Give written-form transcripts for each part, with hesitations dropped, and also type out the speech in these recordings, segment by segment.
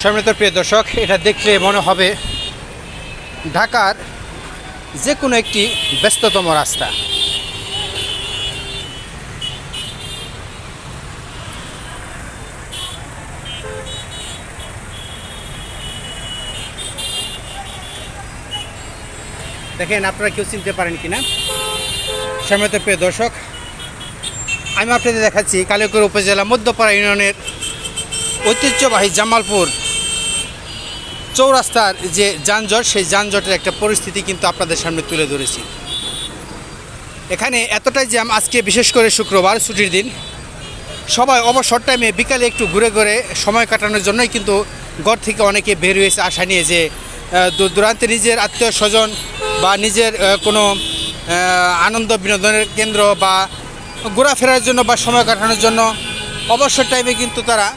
সম্মানিত প্রিয় দর্শক, এটা দেখলে মনে হবে ঢাকার যে কোনো একটি ব্যস্ততম রাস্তা। দেখেন আপনারা কেউ চিনতে পারেন কিনা। সম্মানিত প্রিয় দর্শক, আমি আপনাদের দেখাচ্ছি কালিয়াকৈর উপজেলা মধ্যপাড়া ইউনিয়নের ঐতিহ্যবাহী জামালপুর চৌরাস্তার যে যানজট, সেই যানজটের একটা পরিস্থিতি কিন্তু আপনাদের সামনে তুলে ধরেছি। এখানে এতটাই জ্যাম আজকে, বিশেষ করে শুক্রবার ছুটির দিন, সবাই অবসর টাইমে বিকালে একটু ঘুরে ঘুরে সময় কাটানোর জন্যই কিন্তু ঘর থেকে অনেকে বের হয়েছে আশা নিয়ে যে দূরান্তে নিজের আত্মীয় স্বজন বা নিজের কোনো আনন্দ বিনোদনের কেন্দ্র বা ঘোরাফেরার জন্য বা সময় কাটানোর জন্য অবসর টাইমে কিন্তু তারা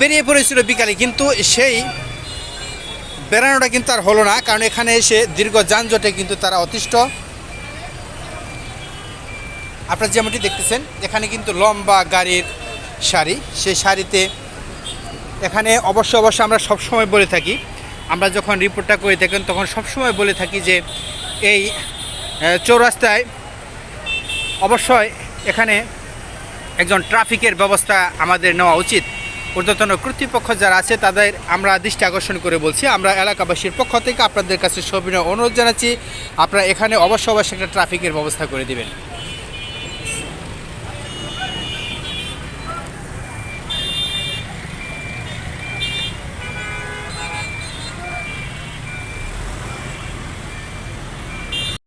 বেরিয়ে পড়েছিল বিকালে। কিন্তু সেই বেড়ানোটা কিন্তু আর হলো না, কারণ এখানে এসে দীর্ঘ যানজটে কিন্তু তারা অতিষ্ঠ। আপনারা যেমনটি দেখতেছেন, এখানে কিন্তু লম্বা গাড়ির সারি, সেই সারিতে এখানে অবশ্যই আমরা সবসময় বলে থাকি, আমরা যখন রিপোর্টটা করে থাকেন তখন সবসময় বলে থাকি যে এই চৌরাস্তায় অবশ্যই এখানে একজন ট্রাফিকের ব্যবস্থা আমাদের নেওয়া উচিত। ঊর্ধ্বতন কর্তৃপক্ষ যারা আছে তাদের আমরা দৃষ্টি আকর্ষণ করে বলছি, আমরা এলাকাবাসীর পক্ষ থেকে আপনাদের কাছে সবিনয় অনুরোধ জানাচ্ছি, আপনারা এখানে অবশ্যই একটা ট্রাফিকের ব্যবস্থা করে দিবেন।